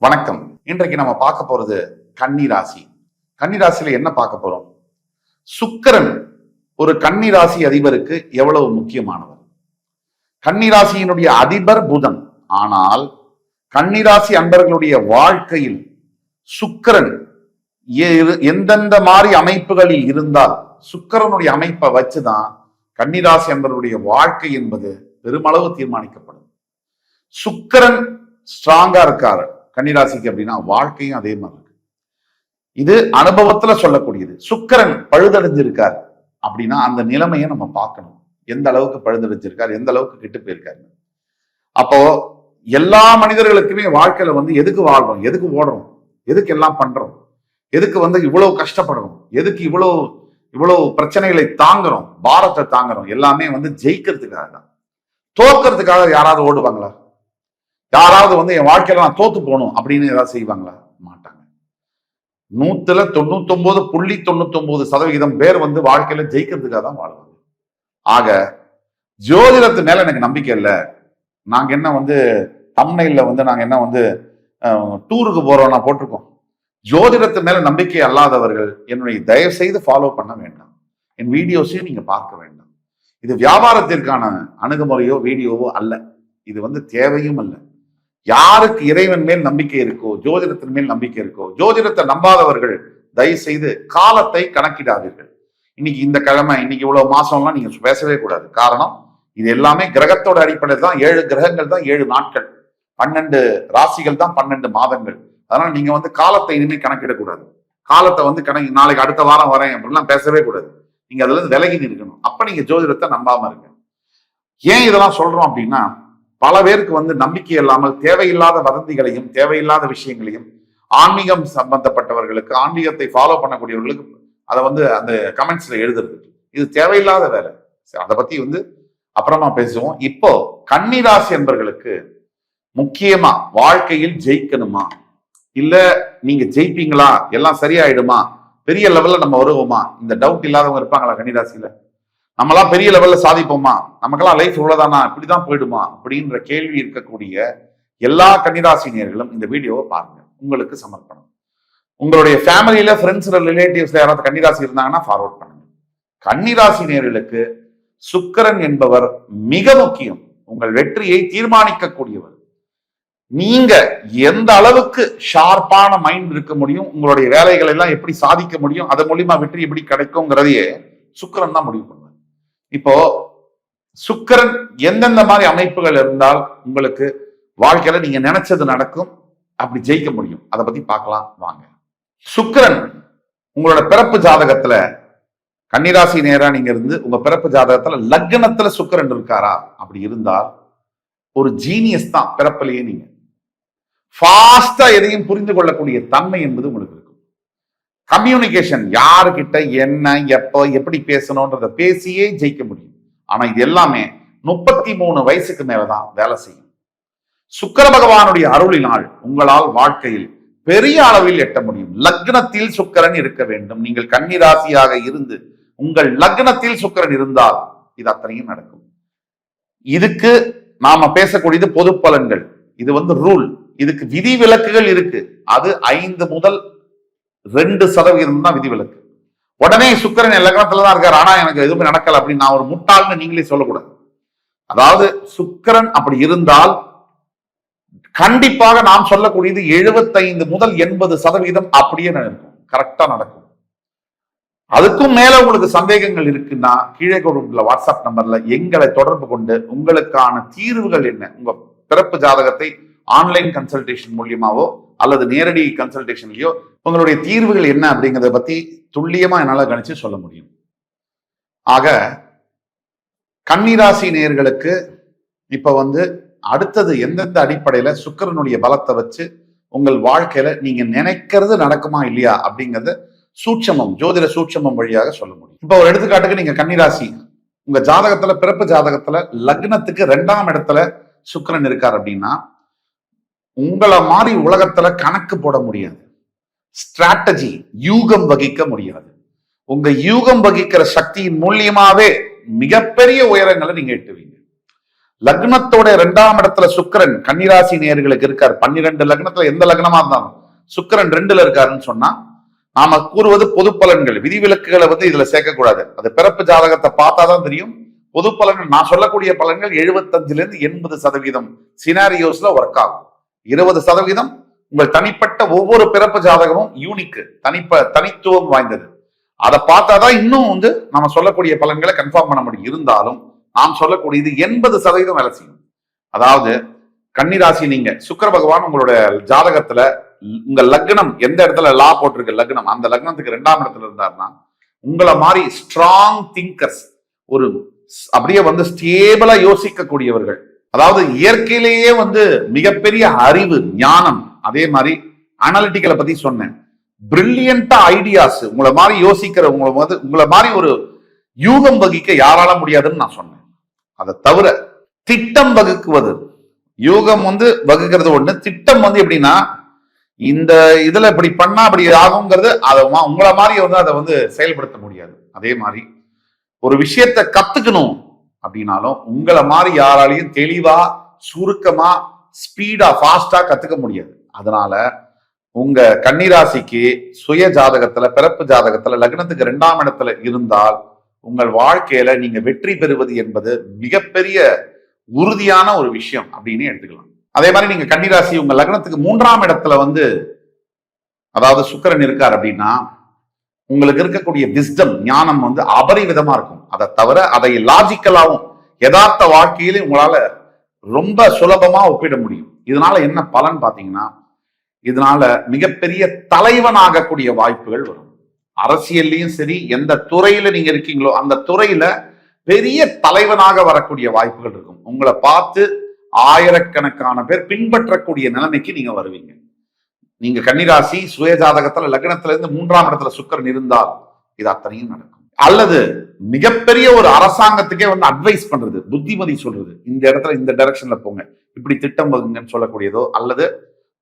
வணக்கம். இன்றைக்கு நம்ம பார்க்க போறது கன்னிராசி. கன்னிராசியில என்ன பார்க்க போறோம்? சுக்கிரன் ஒரு கன்னிராசி அதிபருக்கு எவ்வளவு முக்கியமானவர்? கன்னிராசியினுடைய அதிபர் புதன். ஆனால் கன்னிராசி அன்பர்களுடைய வாழ்க்கையில் சுக்கிரன் எந்தெந்த மாதிரி அமைப்புகளில் இருந்தால் சுக்கிரனுடைய அமைப்பை வச்சுதான் கன்னிராசி அன்பர்களுடைய வாழ்க்கை என்பது பெருமளவு தீர்மானிக்கப்படும். சுக்கிரன் ஸ்ட்ராங்கா இருக்காரு கன்னிராசிக்கு அப்படின்னா வாழ்க்கையும் அதே மாதிரி இருக்கு. இது அனுபவத்துல சொல்லக்கூடியது. சுக்கிரன் பழுதடைஞ்சிருக்காரு அப்படின்னா அந்த நிலைமையை நம்ம பார்க்கணும். எந்த அளவுக்கு பழுதடைஞ்சிருக்காரு, எந்த அளவுக்கு கெட்டு போயிருக்காரு. அப்போ எல்லா மனிதர்களுக்குமே வாழ்க்கையில எதுக்கு வாழ்றோம், எதுக்கு ஓடுறோம், எதுக்கு எல்லாம் பண்றோம், எதுக்கு இவ்வளவு கஷ்டப்படுறோம், எதுக்கு இவ்வளவு பிரச்சனைகளை தாங்குறோம், பாரத்தை தாங்குறோம், எல்லாமே ஜெயிக்கிறதுக்காக தான். தோக்கிறதுக்காக யாராவது ஓடுவாங்களா? யாராவது என் வாழ்க்கையில நான் தோத்து போகணும் அப்படின்னு ஏதாவது செய்வாங்களா? மாட்டாங்க. 99.99% பேர் வாழ்க்கையில ஜெயிக்கிறதுக்காக தான் வாழ்வாங்க. ஆக ஜோதிடத்து மேல எனக்கு நம்பிக்கை இல்லை. நாங்க என்ன தம்னையில நாங்க என்ன டூருக்கு போறோம் நான் போட்டிருக்கோம். ஜோதிடத்து மேல நம்பிக்கை அல்லாதவர்கள் என்னுடைய தயவு செய்து ஃபாலோ பண்ண வேண்டாம். என் வீடியோஸையும் நீங்க பார்க்க வேண்டாம். இது வியாபாரத்திற்கான அணுகுமுறையோ வீடியோவோ அல்ல. இது தேவையும் அல்ல. யாருக்கு இறைவன் மேல் நம்பிக்கை இருக்கோ, ஜோதிடத்தின் மேல் நம்பிக்கை இருக்கோ, ஜோதிடத்தை நம்பாதவர்கள் தயவு செய்து காலத்தை கணக்கிடாதீர்கள். இன்னைக்கு இந்த கிழமை, இன்னைக்கு இவ்வளவு மாசம்லாம் நீங்க பேசவே கூடாது. காரணம், இது எல்லாமே கிரகத்தோட அடிப்படையில் தான். 7 கிரகங்கள் தான் 7 நாட்கள், 12 ராசிகள் தான் 12 மாதங்கள். அதனால நீங்க காலத்தை இனிமே கணக்கிடக்கூடாது. காலத்தை நாளைக்கு அடுத்த வாரம் வரேன் அப்படிலாம் பேசவே கூடாது. நீங்க அதுல இருந்து விலகி நிற்கணும். அப்ப நீங்க ஜோதிடத்தை நம்பாம இருங்க. ஏன் இதெல்லாம் சொல்றோம் அப்படின்னா, பல பேருக்கு நம்பிக்கை இல்லாமல் தேவையில்லாத வதந்திகளையும் தேவையில்லாத விஷயங்களையும் ஆன்மீகம் சம்பந்தப்பட்டவர்களுக்கு, ஆன்மீகத்தை ஃபாலோ பண்ணக்கூடியவர்களுக்கு அதை அந்த கமெண்ட்ஸ்ல எழுதுறது, இது தேவையில்லாத வேலை. அதை பத்தி அப்புறமா பேசுவோம். இப்போ கன்னிராசி என்பவர்களுக்கு முக்கியமா வாழ்க்கையில் ஜெயிக்கணுமா, இல்ல நீங்க ஜெயிப்பீங்களா, எல்லாம் சரியாயிடுமா, பெரிய லெவல்ல நம்ம வருவோமா, இந்த டவுட் இல்லாதவங்க இருப்பாங்களா கன்னிராசியில? நம்மளாம் பெரிய லெவல்ல சாதிப்போமா, நமக்கெல்லாம் லைஃப் இவ்வளவுதானா, இப்படிதான் போயிடுமா அப்படின்ற கேள்வி இருக்கக்கூடிய எல்லா கன்னிராசினியர்களும் இந்த வீடியோவை பாருங்க. உங்களுக்கு சமர்ப்பணம். உங்களுடைய ஃபேமிலியில, ஃப்ரெண்ட்ஸ்ல, ரிலேட்டிவ்ஸ்ல யாராவது கன்னிராசி இருந்தாங்கன்னா ஃபார்வர்ட் பண்ணுங்க. கன்னிராசினியர்களுக்கு சுக்கிரன் என்பவர் மிக முக்கியம். உங்கள் வெற்றியை தீர்மானிக்கக்கூடியவர். நீங்க எந்த அளவுக்கு ஷார்ப்பான மைண்ட் இருக்க முடியும், உங்களுடைய வேலைகளை எல்லாம் எப்படி சாதிக்க முடியும், அதன் மூலியமா வெற்றி எப்படி கிடைக்கும்ங்கிறதையே சுக்கிரன் தான் முடிவு பண்ணுவார். இப்போ சுக்கிரன் எந்தெந்த மாதிரி அமைப்புகள் இருந்தால் உங்களுக்கு வாழ்க்கையில நீங்க நினைச்சது நடக்கும், அப்படி ஜெயிக்க முடியும், அதை பத்தி பார்க்கலாம் வாங்க. சுக்கிரன் உங்களோட பிறப்பு ஜாதகத்துல, கன்னிராசி நேரா நீங்க இருந்து உங்க பிறப்பு ஜாதகத்துல லக்னத்துல சுக்கிரன் இருக்காரா? அப்படி இருந்தால் ஒரு ஜீனியஸ் தான். பிறப்பிலேயே நீங்க ஃபாஸ்டா எதையும் புரிந்து கொள்ளக்கூடிய தன்மை என்பது உங்களுக்கு இருக்கும். கம்யூனிகேஷன், யாருக்கிட்ட என்ன, எப்போ, எப்படி பேசணும்ன்றத பேசியே ஜெயிக்க முடியும். ஆனா இது எல்லாமே 33 வயசுக்கு மேலதான் வேலை செய்யும். சுக்கிர பகவானுடைய அருளினால் உங்களால் வாழ்க்கையில் பெரிய அளவில் எட்ட முடியும். லக்னத்தில் சுக்கிரன் இருக்க வேண்டும். நீங்கள் கன்னிராசியாக இருந்து உங்கள் லக்னத்தில் சுக்கிரன் இருந்தால் இது அத்தனையும் நடக்கும். இதுக்கு நாம பேசக்கூடியது பொது பலன்கள். இது ரூல். இதுக்கு விதி விலக்குகள் இருக்கு. அது 5 முதல் 2% தான் விதிவிலக்கு. உடனே சுக்கிரன் லக்னத்துலதான் இருக்காரு, ஆனா எனக்கு எதுவுமே நடக்கல அப்படின்னு நான் ஒரு முட்டாள்னு நீங்களே சொல்லக்கூடாது. அதாவது சுக்கிரன் அப்படி இருந்தால் கண்டிப்பாக நாம் சொல்லக்கூடியது 75 முதல் 80% அப்படியே நடக்கும், கரெக்டா நடக்கும். அதுக்கும் மேல உங்களுக்கு சந்தேகங்கள் இருக்குன்னா கீழே கொடுக்குற வாட்ஸ்அப் நம்பர்ல எங்களை தொடர்பு கொண்டு உங்களுக்கான தீர்வுகள் என்ன, உங்க பிறப்பு ஜாதகத்தை ஆன்லைன் கன்சல்டேஷன் மூலியமாவோ அல்லது நேரடி கன்சல்டேஷன்லயோ உங்களுடைய தீர்வுகள் என்ன அப்படிங்கிறத பத்தி துல்லியமா என்னால கணிச்சு சொல்ல முடியும். ஆக கன்னிராசி நேயர்களுக்கு இப்ப அடுத்தது எந்தெந்த அடிப்படையில சுக்கிரனுடைய பலத்தை வச்சு உங்கள் வாழ்க்கையில நீங்க நினைக்கிறது நடக்குமா இல்லையா அப்படிங்கறத சூட்சமம், ஜோதிட சூட்சமம் வழியாக சொல்ல முடியும். இப்ப ஒரு எடுத்துக்காட்டுக்கு, நீங்க கன்னிராசி, உங்க ஜாதகத்துல, பிறப்பு ஜாதகத்துல லக்னத்துக்கு 2ஆம் இடத்துல சுக்கிரன் இருக்கார் அப்படின்னா உங்களை மாதிரி உலகத்துல கணக்கு போட முடியாது, ஸ்ட்ராட்டஜி, யூகம் வகிக்க முடியாது. உங்க யூகம் வகிக்கிற சக்தியின் மூலியமாவே மிகப்பெரிய உயரங்களை நீங்க எட்டுவீங்க. லக்னத்தோட 2ஆம் இடத்துல சுக்கிரன் கன்னிராசி நேயர்களுக்கு இருக்காரு. 12 லக்னத்துல எந்த லக்னமா இருந்தாலும் சுக்கிரன் 2ல இருக்காருன்னு சொன்னா நாம கூறுவது பொது பலன்கள். விதிவிலக்குகளை இதுல சேர்க்கக்கூடாது. அது பிறப்பு ஜாதகத்தை பார்த்தாதான் தெரியும். பொது பலன்கள் நான் சொல்லக்கூடிய பலன்கள் 75% சினாரியோஸ்ல ஒர்க் ஆகும். 20% உங்கள் தனிப்பட்ட ஒவ்வொரு பிறப்பு ஜாதகமும் யூனிக், தனித்துவம் வாய்ந்தது. அதை பார்த்தாதான் இன்னும் நம்ம சொல்லக்கூடிய பலன்களை கன்ஃபார்ம் பண்ண முடியும். இருந்தாலும் நாம் சொல்லக்கூடியது 80% வேலை செய்யும். அதாவது கன்னிராசி நீங்க சுக்கிர பகவான் உங்களுடைய ஜாதகத்துல உங்க லக்னம் எந்த இடத்துல லா போட்டிருக்கு லக்னம், அந்த லக்னத்துக்கு 2ஆம் இடத்துல இருந்தாருன்னா உங்களை மாதிரி ஸ்ட்ராங் திங்கர்ஸ், ஒரு அப்படியே ஸ்டேபிளா யோசிக்கக்கூடியவர்கள், அதாவது இயற்கையிலேயே மிகப்பெரிய அறிவு ஞானம், அதே மாதிரி அனாலிட்டிக்கலை பத்தி சொன்னேன். பிரில்லியண்டா ஐடியாஸ் உங்களை மாதிரி யோசிக்கிற உங்களை மாதிரி ஒரு யூகம் வகிக்க யாரால முடியாதுன்னு நான் சொன்னேன். அதை தவிர திட்டம் வகுக்குவது, யூகம் வகுக்கிறது ஒண்ணு, திட்டம் எப்படின்னா இந்த இதுல இப்படி பண்ணா அப்படி ஆகுங்கிறது அதை உங்களை மாதிரி அதை செயல்படுத்த முடியாது. அதே மாதிரி ஒரு விஷயத்தை கத்துக்கணும் அப்படின்னாலும் உங்களை மாதிரி யாராலையும் தெளிவா சுருக்கமா ஸ்பீடா ஃபாஸ்டா கத்துக்க முடியாது. அதனால உங்க கன்னிராசிக்கு சுய ஜாதகத்துல பிறப்பு ஜாதகத்துல லக்னத்துக்கு 2ஆம் இடத்துல இருந்தால் உங்கள் வாழ்க்கையில நீங்க வெற்றி பெறுவது என்பது மிகப்பெரிய உறுதியான ஒரு விஷயம் அப்படின்னு எடுத்துக்கலாம். அதே மாதிரி நீங்க கன்னிராசி உங்க லக்னத்துக்கு 3ஆம் இடத்துல அதாவது சுக்கிரன் இருக்கார் அப்படின்னா உங்களுக்கு இருக்கக்கூடிய விஸ்டம் ஞானம் அபரிவிதமா இருக்கும். அதை தவிர அதை லாஜிக்கலாவும் யதார்த்த வாழ்க்கையில உங்களால ரொம்ப சுலபமா ஒப்பிட முடியும். இதனால என்ன பலன் பாத்தீங்கன்னா, இதனால மிகப்பெரிய தலைவனாகக்கூடிய வாய்ப்புகள் வரும். அரசியல்லையும் சரி, எந்த துறையில நீங்க இருக்கீங்களோ அந்த துறையில பெரிய தலைவனாக வரக்கூடிய வாய்ப்புகள் இருக்கும். உங்களை பார்த்து ஆயிரக்கணக்கான பேர் பின்பற்றக்கூடிய நிலைமைக்கு நீங்க வருவீங்க. நீங்க கன்னிராசி சுய ஜாதகத்துல லக்னத்துல இருந்து 3ஆம் இடத்துல சுக்கிரன் இருந்தால் இது அத்தனையும் நடக்கும். அல்லது மிகப்பெரிய ஒரு அரசாங்கத்துக்கே அட்வைஸ் பண்றது, புத்திமதி சொல்றது, இந்த இடத்துல இந்த டைரக்ஷன்ல போங்க, இப்படி திட்டம் வகுங்கன்னு சொல்லக்கூடியதோ, அல்லது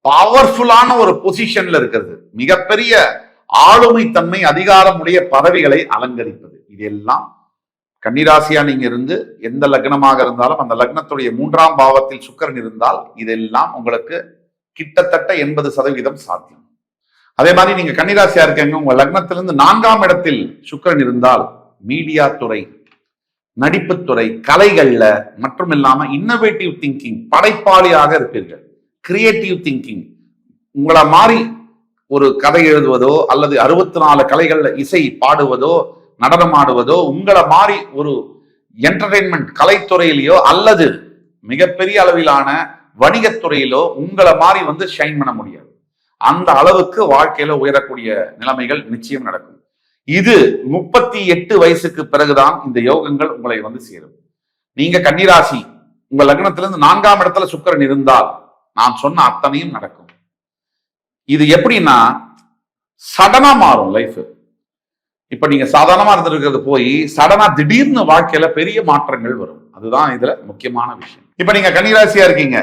பவர்ஃபுல்லான ஒரு பொசிஷன்ல இருக்கிறது, மிகப்பெரிய ஆளுமை தன்மை அதிகாரமுடைய பதவிகளை அலங்கரிப்பது, இதெல்லாம் கன்னிராசியா நீங்க இருந்து எந்த லக்னமாக இருந்தாலும் அந்த லக்னத்துடைய 3ஆம் பாவத்தில் சுக்கிரன் இருந்தால் இதெல்லாம் உங்களுக்கு கிட்டத்தட்ட 80% சாத்தியம். அதே மாதிரி நீங்க கன்னிராசியா இருக்கீங்க, உங்க லக்னத்திலிருந்து 4ஆம் இடத்தில் சுக்கிரன் இருந்தால் மீடியா துறை, நடிப்புத்துறை, கலைகள்ல மற்றும் இல்லாம இன்னோவேட்டிவ் திங்கிங், படைப்பாளியாக இருப்பீர்கள். கிரியேட்டிவ் திங்கிங், உங்களை மாதிரி ஒரு கதை எழுதுவதோ அல்லது 64 கலைகள்ல இசை பாடுவதோ நடனம் ஆடுவதோ, உங்களை மாதிரி ஒரு என்டர்டெயின்மெண்ட் கலைத்துறையிலேயோ அல்லது மிகப்பெரிய அளவிலான வணிகத்துறையிலோ உங்களை மாதிரி ஷைன் பண்ண முடியாது. அந்த அளவுக்கு வாழ்க்கையில உயரக்கூடிய நிலைமைகள் நிச்சயம் நடக்கும். இது 38 வயசுக்கு பிறகுதான் இந்த யோகங்கள் உங்களை சேரும். நீங்க கன்னிராசி உங்க லக்னத்திலிருந்து 4ஆம் இடத்துல சுக்கிரன் இருந்தால் நான் சொன்ன அத்தனையும் நடக்கும். இது எப்படின்னா சடனா மாறும் லைஃப். இப்ப நீங்க சாதாரணமா இருந்திருக்கிறது போய் சடனா திடீர்னு வாழ்க்கையில பெரிய மாற்றங்கள் வரும். அதுதான் இதுல முக்கியமான விஷயம். இப்ப நீங்க கன்னிராசியா இருக்கீங்க,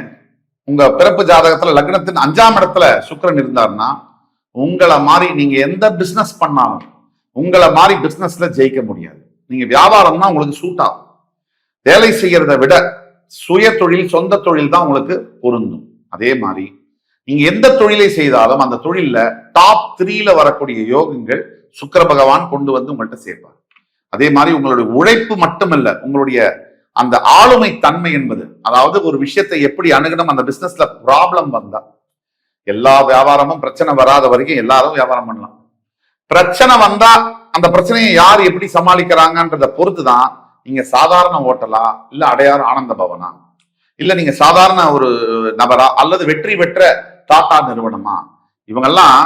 உங்க பிறப்பு ஜாதகத்துல லக்னத்தின் 5ஆம் இடத்துல சுக்கிரன் இருந்தாருன்னா உங்களை மாதிரி நீங்க எந்த பிசினஸ் பண்ணாலும் உங்களை மாதிரி பிசினஸ்ல ஜெயிக்க முடியாது. நீங்க வியாபாரம் தான் உங்களுக்கு சூட் ஆகும். வேலை செய்யறதை விட சுய தொழில், சொந்த தொழில் தான் உங்களுக்கு பொருந்தும். அதே மாதிரி நீங்க எந்த தொழிலை செய்தாலும் அந்த தொழில டாப் 3ல வரக்கூடிய யோகங்கள் சுக்கிர பகவான் கொண்டு உங்கள்கிட்ட சேர்ப்பார். அதே மாதிரி உங்களுடைய உழைப்பு மட்டுமல்ல, உங்களுடைய அந்த ஆளுமை தன்மை என்பது, அதாவது ஒரு விஷயத்தை எப்படி அணுகணும், அந்த பிசினஸ்ல ப்ராப்ளம் வந்தா, எல்லா வியாபாரமும் பிரச்சனை வராத வரைக்கும் எல்லாரும் வியாபாரம் பண்ணலாம். பிரச்சனை வந்தா அந்த பிரச்சனையை யார் எப்படி சமாளிக்கிறாங்கன்றத பொறுத்துதான் நீங்க சாதாரண ஹோட்டலா, இல்ல அடையாறு ஆனந்த பவனா, இல்ல நீங்க சாதாரண ஒரு நபரா, அல்லது வெற்றி பெற்ற டாடா நிறுவனமா. இவங்கெல்லாம்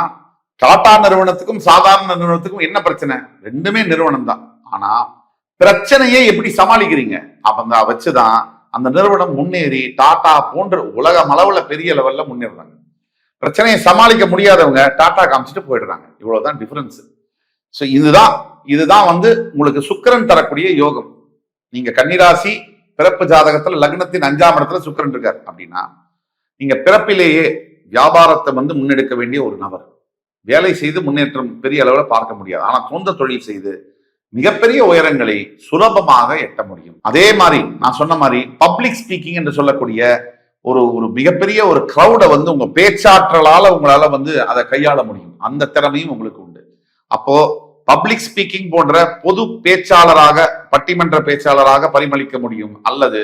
டாடா நிறுவனத்துக்கும் சாதாரண நிறுவனத்துக்கும் என்ன பிரச்சனை? ரெண்டுமே நிறுவனம் தான். ஆனா பிரச்சனையை எப்படி சமாளிக்கிறீங்க அப்ப வச்சுதான் அந்த நிறுவனம் முன்னேறி டாடா போன்ற உலகம் அளவுல பெரிய லெவல்ல முன்னேறாங்க. பிரச்சனையை சமாளிக்க முடியாதவங்க டாடா காமிச்சிட்டு போயிடுறாங்க. இவ்வளவுதான் டிஃபரன்ஸ். ஸோ இதுதான் உங்களுக்கு சுக்கிரன் தரக்கூடிய யோகம். நீங்க கன்னிராசி பிறப்பு ஜாதகத்துல லக்னத்தின் 5ஆம் இடத்துல சுக்கிரன் இருக்கார் அப்படின்னா நீங்க பிறப்பிலேயே வியாபாரத்தை முன்னெடுக்க வேண்டிய ஒரு நபர். வேலை செய்து முன்னேற்றம் பெரிய அளவுல பார்க்க முடியாது. ஆனா சொந்த தொழில் செய்து மிகப்பெரிய உயரங்களை சுலபமாக எட்ட முடியும். அதே மாதிரி நான் சொன்ன மாதிரி பப்ளிக் ஸ்பீக்கிங் என்று சொல்லக்கூடிய ஒரு மிகப்பெரிய ஒரு கிரௌட வந்து உங்க பேச்சாற்றலால உங்களால வந்து அதை கையாள முடியும். அந்த திறமையும் உங்களுக்கு உண்டு. அப்போ பப்ளிக் ஸ்பீக்கிங் போன்ற பொது பேச்சாளராக, பட்டிமன்ற பேச்சாளராக பரிமளிக்க முடியும். அல்லது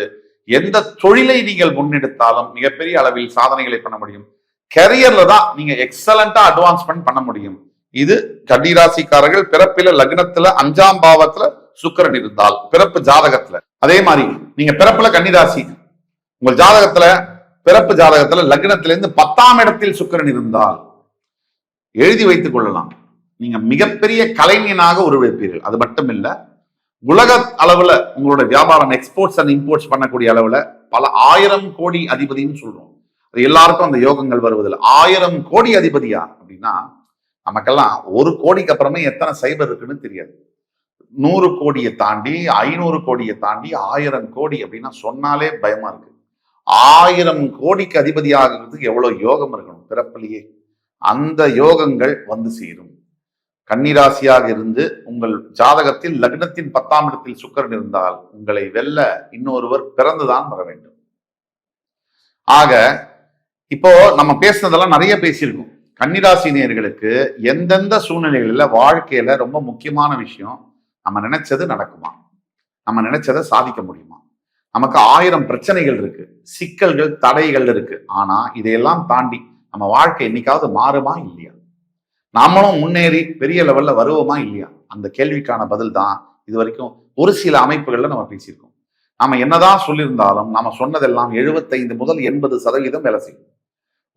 எந்த தொழிலை நீங்கள் முன்னெடுத்தாலும் மிகப்பெரிய அளவில் சாதனைகளை பண்ண முடியும். கரியர்ல தான் நீங்க எக்ஸலண்டா அட்வான்ஸ்மெண்ட் பண்ண முடியும். இது கன்னிராசிக்காரர்கள் பிறப்பில லக்னத்துல 5ஆம் பாவத்துல சுக்கிரன் இருந்தால், பிறப்பு ஜாதகத்துல. அதே மாதிரி நீங்க பிறப்புல கன்னிராசி, உங்கள் ஜாதகத்துல பிறப்பு ஜாதகத்துல லக்னத்திலிருந்து 10ஆம் இடத்தில் சுக்கிரன் இருந்தால் எழுதி வைத்துக் கொள்ளலாம், நீங்க மிகப்பெரிய கலைஞனாக உருவெடுப்பீர்கள். அது மட்டும் இல்ல, உலக அளவுல உங்களோட வியாபாரம் எக்ஸ்போர்ட்ஸ் அண்ட் இம்போர்ட்ஸ் பண்ணக்கூடிய அளவுல பல 1000 கோடி அதிபதினு சொல்றோம். அது எல்லாருக்கும் அந்த யோகங்கள் வருவதில்லை. 1000 கோடி அதிபதியா அப்படின்னா நமக்கெல்லாம் 1 கோடிக்கு அப்புறமே எத்தனை சைபர் இருக்குன்னு தெரியாது. 100 கோடியை தாண்டி 500 கோடியை தாண்டி 1000 கோடி அப்படின்னா சொன்னாலே பயமா இருக்கு. 1000 கோடிக்கு அதிபதியாகிறதுக்கு எவ்வளவு யோகம் இருக்கணும் பிறப்பிலேயே. அந்த யோகங்கள் வந்து சேரும். கன்னிராசியாக இருந்து உங்கள் ஜாதகத்தில் லக்னத்தின் 10ஆம் இடத்தில் சுக்கிரன் இருந்தால் உங்களை வெல்ல இன்னொருவர் பிறந்துதான் வர வேண்டும். ஆக இப்போ நம்ம பேசுனதெல்லாம் நிறைய பேசியிருக்கோம். கன்னிராசி நேயர்களுக்கு எந்தெந்த சூழ்நிலைகளில் வாழ்க்கையில ரொம்ப முக்கியமான விஷயம், நம்ம நினைச்சது நடக்குமா, நம்ம நினைச்சதை சாதிக்க முடியுமா. நமக்கு 1000 பிரச்சனைகள் இருக்கு, சிக்கல்கள், தடைகள் இருக்கு. ஆனா இதையெல்லாம் தாண்டி நம்ம வாழ்க்கை என்னைக்காவது மாறுமா இல்லையா, நாமளும் முன்னேறி பெரிய லெவல்ல வருவோமா இல்லையா, அந்த கேள்விக்கான பதில் தான் இது வரைக்கும் ஒரு சில அமைப்புகள்ல நம்ம பேசியிருக்கோம். நாம என்னதான் சொல்லியிருந்தாலும் நாம சொன்னதெல்லாம் 75 முதல் 80% வேலை செய்யும்.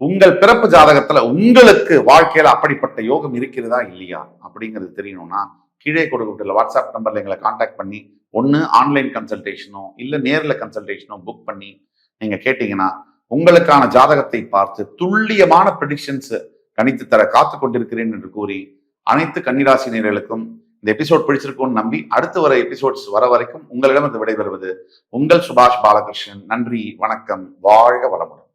உங்கள் பிறப்பு ஜாதகத்துல உங்களுக்கு வாழ்க்கையில அப்படிப்பட்ட யோகம் இருக்கிறதா இல்லையா அப்படிங்கிறது தெரியணும்னா கீழே கொடுக்கப்பட்டுள்ள வாட்ஸ்அப் நம்பர்ல எங்களை கான்டாக்ட் பண்ணி ஒன்னு ஆன்லைன் கன்சல்டேஷனோ இல்ல நேர்ல கன்சல்டேஷனோ புக் பண்ணி நீங்க கேட்டீங்கன்னா உங்களுக்கான ஜாதகத்தை பார்த்து துல்லியமான ப்ரெடிக்ஷன்ஸ் கணித்து தர காத்து கொண்டிருக்கிறேன் என்று கூறி அனைத்து கன்னிராசி நேயர்களுக்கும் இந்த எபிசோட் பிடிச்சிருக்கும்னு நம்பி அடுத்து வர எபிசோட்ஸ் வர வரைக்கும் உங்களிடம் விடைபெறுவது உங்கள் சுபாஷ் பாலகிருஷ்ணன். நன்றி, வணக்கம், வாழ்க வளமுடன்.